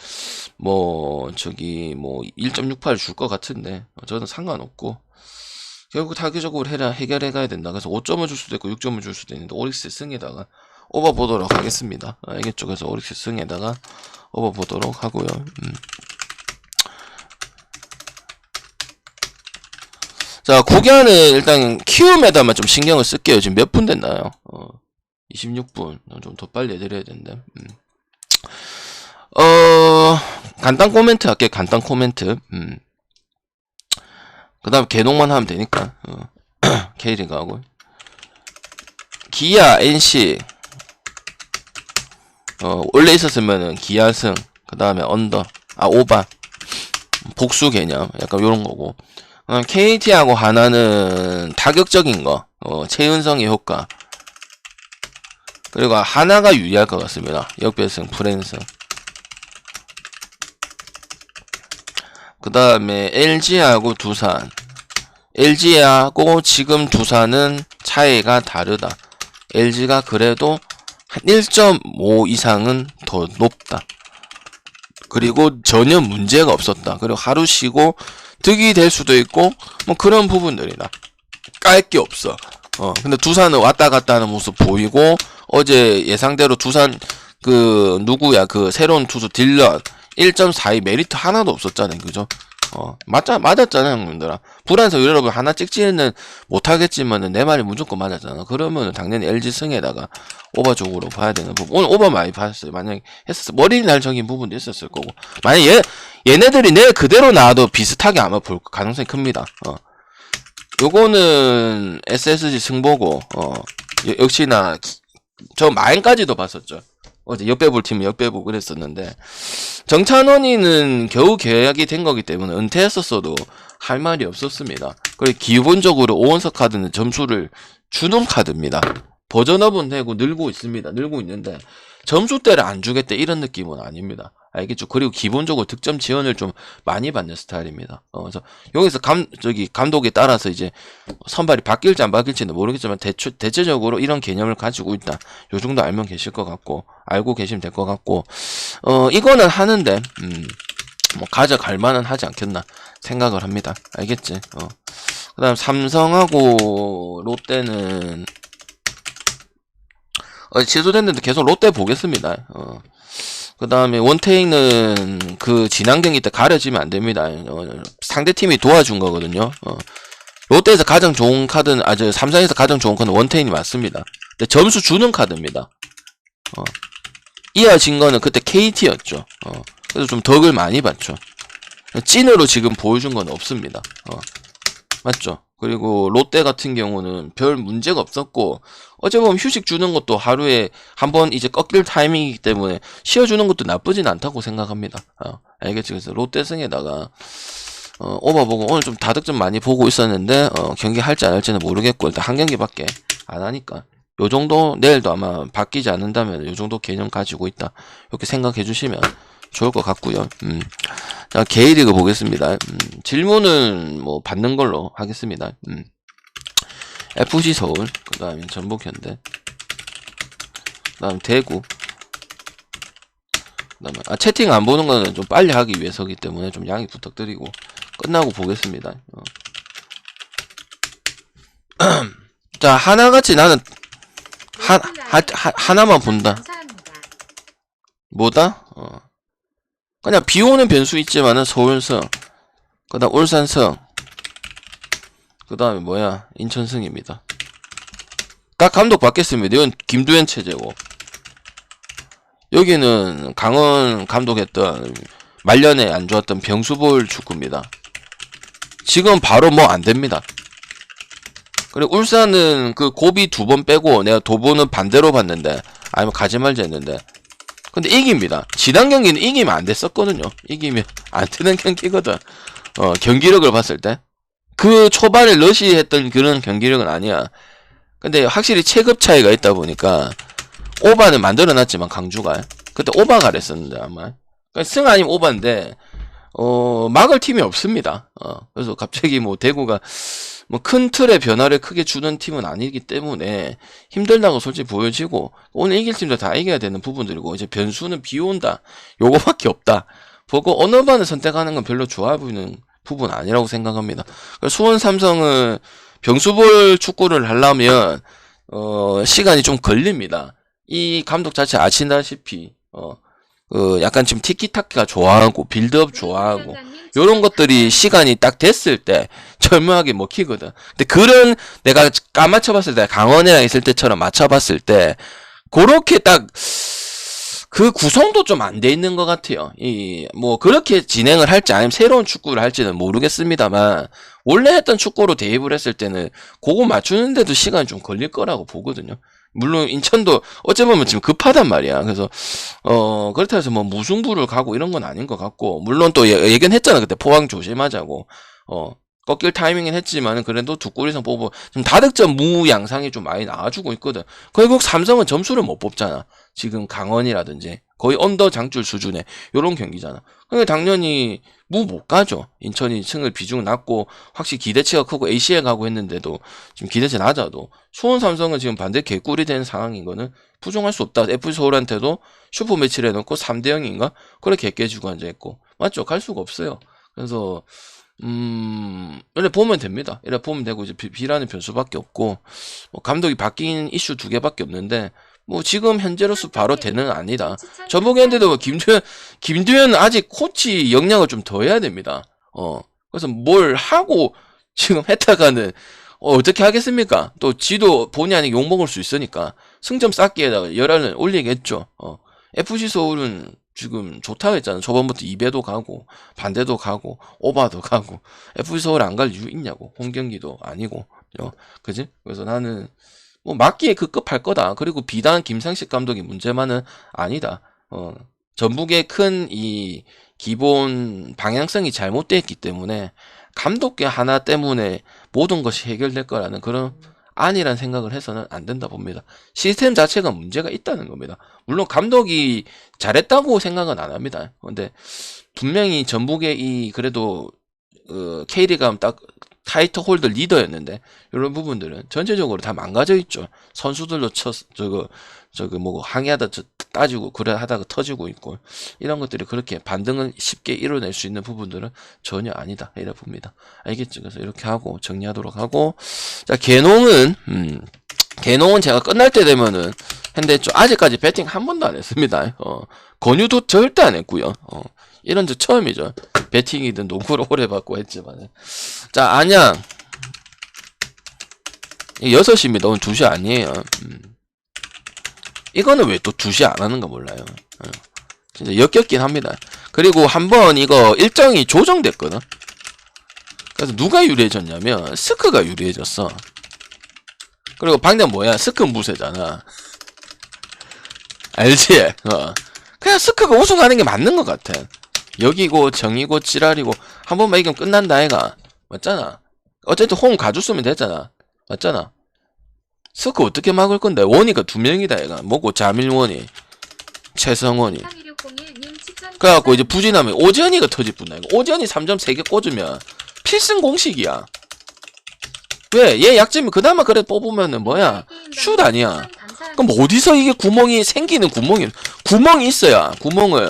뭐 1.68 줄 것 같은데 저는 상관없고 결국 타격적으로 해결해 가야 된다. 그래서 5점을 줄 수도 있고 6점을 줄 수도 있는데 오릭스 승에다가 오버 보도록 하겠습니다. 알겠죠? 그래서 오릭스 승에다가 오버 보도록 하고요. 자, 구견은 일단 키움에다만 좀 신경을 쓸게요. 지금 몇 분 됐나요? 26분. 좀 더 빨리 해드려야 되는데. 간단 코멘트 할게요. 간단 코멘트. 그 다음 개농만 하면 되니까. K리그 하고. 기아, NC. 원래 있었으면은 기아승. 그 다음에 언더. 오바. 복수 개념. 약간 요런 거고. KT하고 하나는 타격적인 거, 최은성의 효과. 그리고 하나가 유리할 것 같습니다. 역배승, 프랜승. 그 다음에 LG하고 두산. LG하고 지금 두산은 차이가 다르다. LG가 그래도 한 1.5 이상은 더 높다. 그리고 전혀 문제가 없었다. 그리고 하루 쉬고 득이 될 수도 있고 뭐 그런 부분들이다. 깔 게 없어. 근데 두산은 왔다 갔다 하는 모습 보이고 어제 예상대로 두산 누구야 새로운 투수 딜런 1.42 메리트 하나도 없었잖아요. 그죠? 맞았잖아요, 형님들아. 불안해서 여러분 하나 찍지는 못하겠지만은 내 말이 무조건 맞았잖아. 그러면 당연히 LG 승에다가 오버 쪽으로 봐야 되는 부분. 오늘 오버 많이 봤어요. 만약에 했었어. 머리날적인 부분도 있었을 거고. 만약에 얘네들이 내일 그대로 나와도 비슷하게 아마 볼 가능성이 큽니다. 요거는 SSG 승보고, 역시나, 저 마인까지도 봤었죠. 어제 역배볼 팀은 역배보 그랬었는데 정찬원이는 겨우 계약이 된 거기 때문에 은퇴했었어도 할 말이 없었습니다. 그리고 기본적으로 오원석 카드는 점수를 주는 카드입니다. 버전업은 되고 늘고 있습니다. 늘고 있는데 점수대를 안 주겠다 이런 느낌은 아닙니다. 알겠죠? 그리고 기본적으로 득점 지원을 좀 많이 받는 스타일입니다. 그래서 여기서 감독에 따라서 이제 선발이 바뀔지 안 바뀔지는 모르겠지만 대체적으로 이런 개념을 가지고 있다. 요 정도 알면 계실 것 같고, 알고 계시면 될 것 같고, 이거는 하는데, 뭐 가져갈 만은 하지 않겠나 생각을 합니다. 알겠지? 그 다음 삼성하고 롯데는 취소됐는데 계속 롯데 보겠습니다. 그 다음에 원테이는 지난 경기 때 가려지면 안 됩니다. 상대팀이 도와준 거거든요. 롯데에서 가장 좋은 카드는, 삼성에서 가장 좋은 카드는 원테인이 맞습니다. 근데 점수 주는 카드입니다. 이어진 거는 그때 KT였죠. 그래서 좀 덕을 많이 봤죠. 찐으로 지금 보여준 건 없습니다. 맞죠? 그리고 롯데 같은 경우는 별 문제가 없었고, 어제 보면 휴식 주는 것도 하루에 한 번 이제 꺾일 타이밍이기 때문에 쉬어주는 것도 나쁘진 않다고 생각합니다. 알겠지? 그래서 롯데 승에다가 오버 보고 오늘 좀 다득점 많이 보고 있었는데 경기 할지 안 할지는 모르겠고 일단 한 경기밖에 안 하니까 요 정도 내일도 아마 바뀌지 않는다면 요 정도 개념 가지고 있다 이렇게 생각해 주시면 좋을 것 같고요. 자, K리그 보겠습니다. 질문은 뭐 받는 걸로 하겠습니다. FC 서울, 그 다음에 전북현대, 그 다음 대구, 그 다음에 채팅 안 보는 거는 좀 빨리 하기 위해서기 때문에 좀 양해 부탁드리고 끝나고 보겠습니다. 자, 하나같이 나는 하나만 본다. 뭐다? 그냥 비 오는 변수 있지만은 서울성, 그 다음 울산성, 그 다음에 뭐야, 인천성입니다. 딱 감독 받겠습니다. 이건 김두현 체제고, 여기는 강원 감독했던 말년에 안 좋았던 병수볼 축구입니다. 지금 바로 뭐 안 됩니다. 그리고 울산은 그 고비 2번 빼고 내가 도보는 반대로 봤는데, 아니면 가지 말자 했는데, 근데 이깁니다. 지난 경기는 이기면 안 됐었거든요. 이기면 안 되는 경기거든. 경기력을 봤을 때. 그 초반에 러시 했던 그런 경기력은 아니야. 근데 확실히 체급 차이가 있다 보니까 오바는 만들어놨지만 강주가 그때 오바가 그랬었는데 아마 그러니까 승 아니면 오바인데 막을 팀이 없습니다. 그래서 갑자기 뭐 대구가 뭐 큰 틀의 변화를 크게 주는 팀은 아니기 때문에 힘들다고 솔직히 보여지고 오늘 이길 팀도 다 이겨야 되는 부분들이고 이제 변수는 비 온다 요거밖에 없다 보고 어느 반을 선택하는 건 별로 좋아 보이는 부분 아니라고 생각합니다. 수원 삼성은 병수볼 축구를 하려면 시간이 좀 걸립니다. 이 감독 자체 아시다시피 약간 지금 티키타카 좋아하고 빌드업 좋아하고 요런 것들이 시간이 딱 됐을 때 절묘하게 먹히거든. 근데 그런 내가 까맞춰봤을 때 강원이랑 있을 때처럼 맞춰봤을 때 그렇게 딱 그 구성도 좀 안 돼 있는 것 같아요. 뭐 그렇게 진행을 할지 아니면 새로운 축구를 할지는 모르겠습니다만 원래 했던 축구로 대입을 했을 때는 그거 맞추는데도 시간이 좀 걸릴 거라고 보거든요. 물론 인천도 어찌 보면 지금 급하단 말이야. 그래서 그렇다 해서 뭐 무승부를 가고 이런 건 아닌 것 같고 물론 또 얘기는 했잖아. 그때 포항 조심하자고. 꺾일 타이밍은 했지만 그래도 두 골 이상 뽑고 지금 다득점 무 양상이 좀 많이 나와주고 있거든. 결국 삼성은 점수를 못 뽑잖아. 지금 강원이라든지 거의 언더 장줄 수준의 요런 경기잖아. 그러니까 당연히 무 못 가죠. 인천이 승을 비중 낮고 확실히 기대치가 크고 ACL 가고 했는데도 지금 기대치 낮아도 수원 삼성은 지금 반대 개꿀이 된 상황인 거는 부정할 수 없다. FC 서울한테도 슈퍼 매치를 해놓고 3대 0인가 그렇게 깨지고 앉아있고 맞죠? 갈 수가 없어요. 그래서 이래 보면 됩니다. 이래 보면 되고 이제 B라는 변수밖에 없고 뭐 감독이 바뀐 이슈 2개밖에 없는데 뭐 지금 현재로서 바로 되는 아니다. 전북현대도 김두현 아직 코치 역량을 좀 더 해야 됩니다. 그래서 뭘 하고 지금 했다가는 어떻게 하겠습니까? 또 지도 본의 아니게 욕먹을 수 있으니까 승점 쌓기에다가 열화를 올리겠죠. FC 서울은 지금 좋다고 했잖아. 저번부터 2배도 가고 반대도 가고 오바도 가고 FC 서울 안 갈 이유 있냐고. 홈경기도 아니고 그지? 그래서 나는 뭐 맞기에 급급할 거다. 그리고 비단 김상식 감독이 문제만은 아니다. 전북의 큰 이 기본 방향성이 잘못되어 있기 때문에 감독계 하나 때문에 모든 것이 해결될 거라는 그런 아니란 생각을 해서는 안 된다 봅니다. 시스템 자체가 문제가 있다는 겁니다. 물론 감독이 잘했다고 생각은 안 합니다. 근데 분명히 전북의 이 그래도 K리그 딱 타이틀 홀더 리더였는데 이런 부분들은 전체적으로 다 망가져 있죠. 선수들도 뭐 항의하다 따지고 그래 하다가 터지고 있고 이런 것들이 그렇게 반등을 쉽게 이뤄낼 수 있는 부분들은 전혀 아니다 이래 봅니다. 알겠죠? 그래서 이렇게 하고 정리하도록 하고 자 개농은 제가 끝날 때 되면은 근데 아직까지 배팅 한 번도 안 했습니다. 권유도 절대 안 했고요. 이런 적 처음이죠. 배팅이든 농구를 오래 받고 했지만. 자, 안양. 6시입니다. 오늘 2시 아니에요. 이거는 왜 또 2시 안 하는가 몰라요. 진짜 역겹긴 합니다. 그리고 한번 이거 일정이 조정됐거든. 그래서 누가 유리해졌냐면, 스크가 유리해졌어. 그리고 방금 뭐야? 스크 무쇠잖아. 알지? 그냥 스크가 우승하는 게 맞는 것 같아. 여기고 정이고 찌랄이고 한 번만 이기면 끝난다 아이가 맞잖아. 어쨌든 홈 가줬으면 됐잖아. 맞잖아. 스크 어떻게 막을 건데? 원이가 2명이다 아이가. 뭐고 자밀원이 최성원이 그래갖고 이제 부진하면 오지연이가 터질뿐다. 오지연이 3점 3개 꽂으면 필승 공식이야. 왜? 얘 약점이 그나마 그래 뽑으면은 뭐야? 슛 아니야. 그럼 어디서 이게 구멍이 생기는 구멍이 있어야 구멍을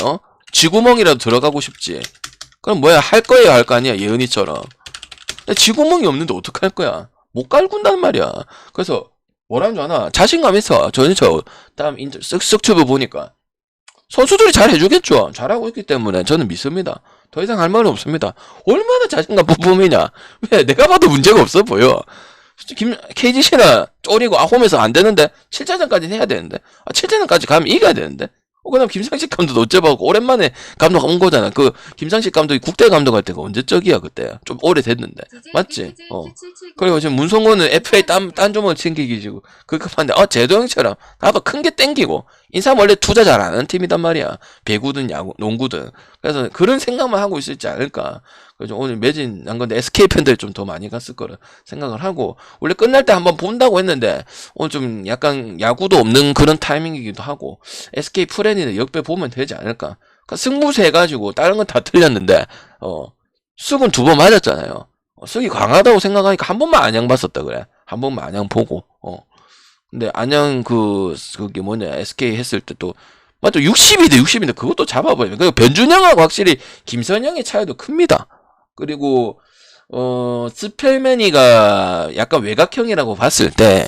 쥐구멍이라도 들어가고 싶지. 그럼 뭐야? 할 거예요, 할 거 아니야? 예은이처럼. 근데 쥐구멍이 없는데 어떡할 거야? 못 깔군단 말이야. 그래서 뭐라는 줄 아나? 자신감 있어. 저 다음 쓱쓱튜브 보니까 선수들이 잘 해주겠죠. 잘하고 있기 때문에 저는 믿습니다. 더 이상 할 말은 없습니다. 얼마나 자신감 뿜뿜이냐. 왜? 내가 봐도 문제가 없어 보여. KGC나 쪼리고 홈에서 안 되는데 7차전까지는 해야 되는데 7차전까지 가면 이겨야 되는데 그다음 김상식 감독도 어째봐고 오랜만에 감독 온 거잖아. 그 김상식 감독이 국대 감독할 때가 언제적이야 그때. 좀 오래됐는데 맞지? 그리고 지금 문성곤은 FA 딴 조문 챙기기지고 급한데 제도형처럼 나도 큰 게 땡기고 인삼 원래 투자 잘 안 하는 팀이단 말이야. 배구든 야구 농구든. 그래서 그런 생각만 하고 있을지 않을까. 그래서 오늘 매진 난 건데 SK 팬들이 좀 더 많이 갔을 거라 생각을 하고 원래 끝날 때 한번 본다고 했는데 오늘 좀 약간 야구도 없는 그런 타이밍이기도 하고 SK 프렌이는 역배 보면 되지 않을까. 그러니까 승부세 해가지고 다른 건 다 틀렸는데 쓱은 2번 맞았잖아요. 쓱이 강하다고 생각하니까 한 번만 안양 봤었다 그래. 한 번만 안양 보고 근데 안양 그게 뭐냐 SK 했을 때 또 맞죠 60인데 그것도 잡아버리면 그 변준영하고 확실히 김선영의 차이도 큽니다. 그리고 스펠맨이가 약간 외곽형이라고 봤을 때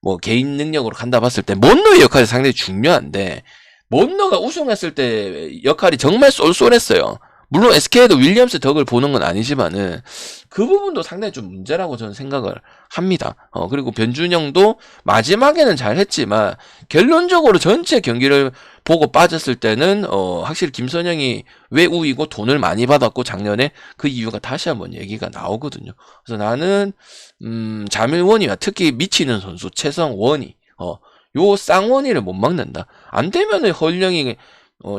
뭐 개인 능력으로 간다 봤을 때 몬노의 역할이 상당히 중요한데 몬노가 우승했을 때 역할이 정말 쏠쏠했어요. 물론 SK에도 윌리엄스 덕을 보는 건 아니지만은 그 부분도 상당히 좀 문제라고 저는 생각을 합니다. 그리고 변준영도 마지막에는 잘했지만 결론적으로 전체 경기를 보고 빠졌을 때는 확실히 김선영이 왜 우위고 돈을 많이 받았고 작년에 그 이유가 다시 한번 얘기가 나오거든요. 그래서 나는 자밀원이와 특히 미치는 선수 최성원이 요 쌍원이를 못 막는다. 안 되면은 헐령이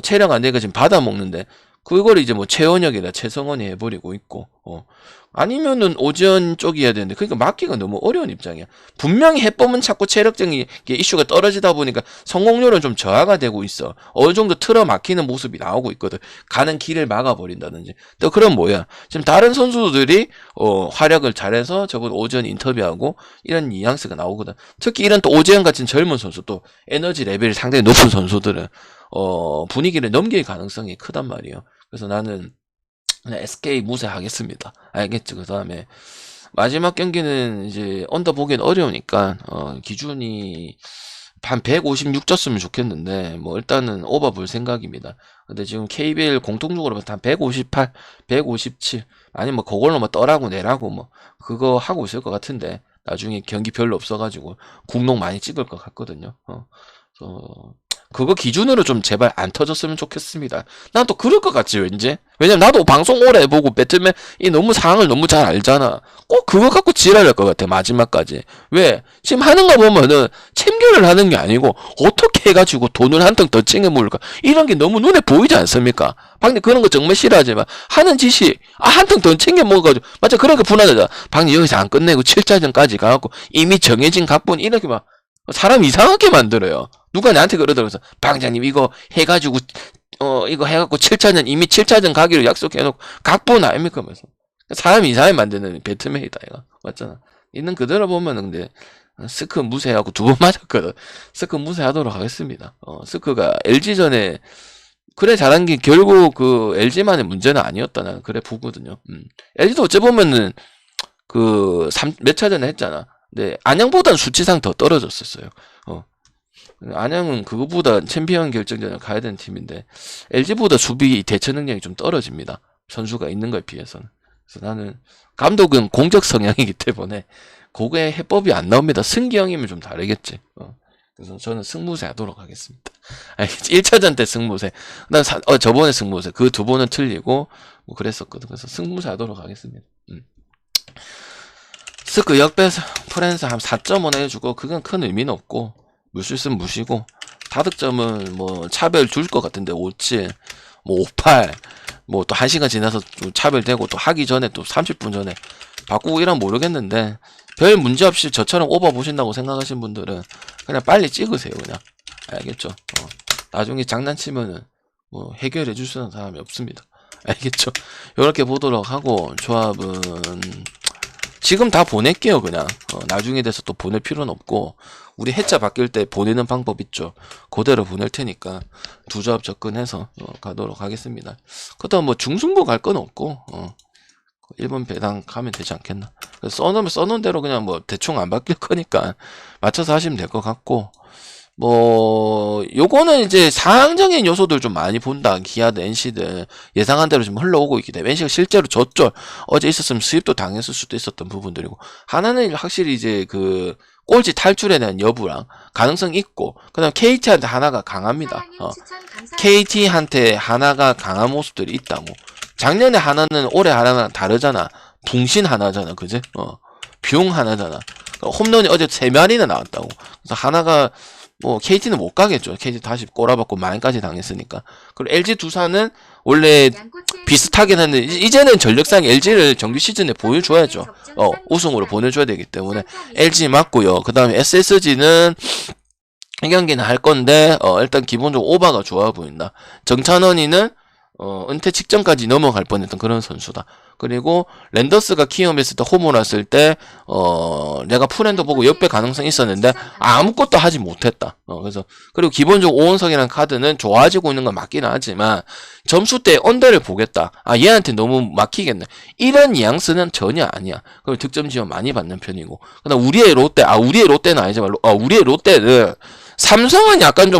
체력 안 되니까 지금 받아 먹는데 그걸 이제 뭐 최원혁이나 최성원이 해버리고 있고 아니면은 오지연 쪽이 해야 되는데 그러니까 막기가 너무 어려운 입장이야. 분명히 해법은 찾고 체력적인 이슈가 떨어지다 보니까 성공률은 좀 저하가 되고 있어. 어느 정도 틀어 막히는 모습이 나오고 있거든. 가는 길을 막아버린다든지. 또 그럼 뭐야? 지금 다른 선수들이 활약을 잘해서 저번 오지연 인터뷰하고 이런 뉘앙스가 나오거든. 특히 이런 또 오지연 같은 젊은 선수 또 에너지 레벨이 상당히 높은 선수들은 분위기를 넘길 가능성이 크단 말이에요. 그래서 나는 그냥 SK 무세하겠습니다. 알겠죠? 그 다음에 마지막 경기는 이제 언더 보기엔 어려우니까 기준이 한 156졌으면 좋겠는데 뭐 일단은 오버 볼 생각입니다. 근데 지금 KBL 공통적으로 한 158, 157 아니면 뭐 그걸로 뭐 떠라고 내라고 뭐 그거 하고 있을 것 같은데 나중에 경기 별로 없어가지고 국농 많이 찍을 것 같거든요. 그거 기준으로 좀 제발 안 터졌으면 좋겠습니다. 난 또 그럴 것 같지 왠지. 왜냐면 나도 방송 오래 해보고 배트맨 이 너무 상황을 너무 잘 알잖아. 꼭 그거 갖고 지랄할 것 같아 마지막까지. 왜? 지금 하는 거 보면은 참교를 하는 게 아니고 어떻게 해가지고 돈을 한 통 더 챙겨 먹을까 이런 게 너무 눈에 보이지 않습니까? 방금 그런 거 정말 싫어하지만 하는 짓이 한 통 더 챙겨 먹어가지고 맞아 그런 거 분하잖아. 방금 여기서 안 끝내고 7차전까지 가갖고 이미 정해진 각본 이렇게 막 사람 이상하게 만들어요. 누가 나한테 그러더라고요. 방장님 이거 해가지고 이거 해갖고 7차전 이미 7차전 가기로 약속해놓고 각본 아닙니까? 하면서 사람 이상하게 만드는 배트맨이다 이거 맞잖아. 있는 그대로 보면은 근데 스크 무세하고 2번 맞았거든. 스크 무세하도록 하겠습니다. 스크가 LG전에 그래 잘한 게 결국 그 LG만의 문제는 아니었다 나는 그래 보거든요. LG도 어째 보면은 몇 차전에 했잖아. 네, 안양보다는 수치상 더 떨어졌었어요. 안양은 그거보다 챔피언 결정전을 가야 되는 팀인데 LG보다 수비 대처 능력이 좀 떨어집니다. 선수가 있는 거에 비해서는. 그래서 나는 감독은 공격 성향이기 때문에 그거에 해법이 안 나옵니다. 승기 형이면 좀 다르겠지. 그래서 저는 승무세 하도록 하겠습니다. 1차전 때 승무세. 난 저번에 승무세. 그 2번은 틀리고 뭐 그랬었거든. 그래서 승무세 하도록 하겠습니다. 스크 역배서 프랜스 한 4.5 해주고 그건 큰 의미는 없고 물 수 있으면 무시고 다득점은 뭐 차별 줄 것 같은데 57, 뭐 58, 뭐 또 1시간 지나서 차별되고 또 하기 전에 또 30분 전에 바꾸고 이러면 모르겠는데 별 문제 없이 저처럼 오버 보신다고 생각하신 분들은 그냥 빨리 찍으세요 그냥 알겠죠? 나중에 장난치면은 해결해 줄 수 있는 사람이 없습니다. 알겠죠? 이렇게 보도록 하고, 조합은 지금 다 보낼게요. 그냥 나중에 돼서 또 보낼 필요는 없고, 우리 해자 바뀔 때 보내는 방법 있죠. 그대로 보낼 테니까 두 조합 접근해서 가도록 하겠습니다. 그렇다고 뭐 중승부 갈 건 없고 1번 배당 가면 되지 않겠나. 써놓으면 써놓은 대로 그냥 뭐 대충 안 바뀔 거니까 맞춰서 하시면 될 것 같고, 뭐 요거는 이제 상황적인 요소들 좀 많이 본다. 기아드 NC들 예상한 대로 좀 흘러오고 있기 때문에 NC가 실제로 저쪽 어제 있었으면 수입도 당했을 수도 있었던 부분들이고, 하나는 확실히 이제 그 꼴찌 탈출에 대한 여부랑 가능성 있고, 그 다음 KT한테 하나가 강합니다. KT한테 하나가 강한 모습들이 있다고. 작년에 하나는 올해 하나랑 다르잖아. 붕신 하나잖아. 그지? 뷰 하나잖아. 홈런이 어제 3마리나 나왔다고. 그래서 하나가 뭐 KT는 못 가겠죠. KT 다시 꼬라박고 마인까지 당했으니까. 그리고 LG 두산은 원래 비슷하긴 한데 이제는 전력상 LG를 정규 시즌에 보여줘야죠. 우승으로 보내줘야 되기 때문에 LG 맞고요. 그 다음에 SSG는 이 경기는 할 건데 일단 기본적으로 오바가 좋아 보인다. 정찬원이는 은퇴 직전까지 넘어갈 뻔했던 그런 선수다. 그리고 랜더스가 키움했을 때 홈을 왔을 때 내가 풀핸드 보고 역배 가능성이 있었는데 아무것도 하지 못했다. 그래서 그리고 기본적으로 오원석이라는 카드는 좋아지고 있는 건 맞기는 하지만 점수 때 언더를 보겠다. 얘한테 너무 막히겠네. 이런 뉘앙스는 전혀 아니야. 그리고 득점 지원 많이 받는 편이고. 그다음 우리의 롯데는 아니지만 우리의 롯데는 삼성은 약간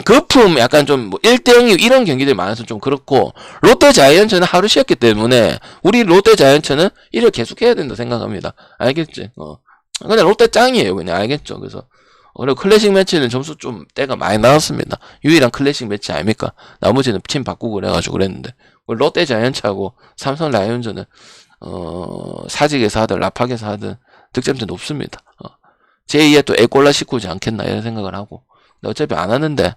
거품, 약간 좀, 1대0 이런 경기들이 많아서 좀 그렇고, 롯데 자이언츠는 하루 쉬었기 때문에, 우리 롯데 자이언츠는 일을 계속 해야 된다 생각합니다. 알겠지? 그냥 롯데 짱이에요, 그냥. 알겠죠? 그래서, 그리고 클래식 매치는 점수 좀 때가 많이 나왔습니다. 유일한 클래식 매치 아닙니까? 나머지는 팀 바꾸고 그래가지고 그랬는데. 롯데 자이언츠하고 삼성 라이온즈는, 사직에서 하든, 라팍에서 하든, 득점도 높습니다. 제2의 또 에꼴라 시코지 않겠나, 이런 생각을 하고. 어차피 안 하는데,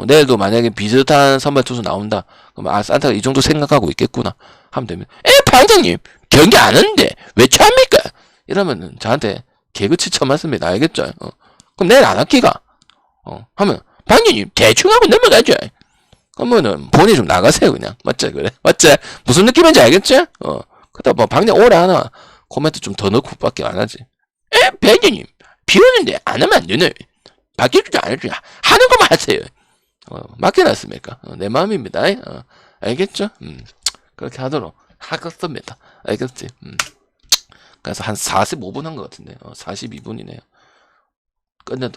내일도 만약에 비슷한 선발 투수 나온다. 그럼 산타가 이 정도 생각하고 있겠구나. 하면 됩니다. 반장님, 경기 안 하는데, 왜 취합니까? 이러면은 저한테 개그치 쳐맞습니다. 알겠죠? 그럼 내일 안 할기가? 하면, 반장님, 대충 하고 넘어가죠. 그러면은, 본인 좀 나가세요, 그냥. 맞지? 그래? 맞지? 무슨 느낌인지 알겠지? 그다 뭐, 방장 오래 하나, 코멘트 좀 더 넣고 밖에 안 하지. 반장님, 비 오는데 안 하면 안 되네. 바뀌지도 않을지 하는 것만 하세요. 맡겨놨습니까? 내 마음입니다. 알겠죠? 그렇게 하도록 하겠습니다. 알겠지? 그래서 한 45분 한 것 같은데 42분이네요. 끝내도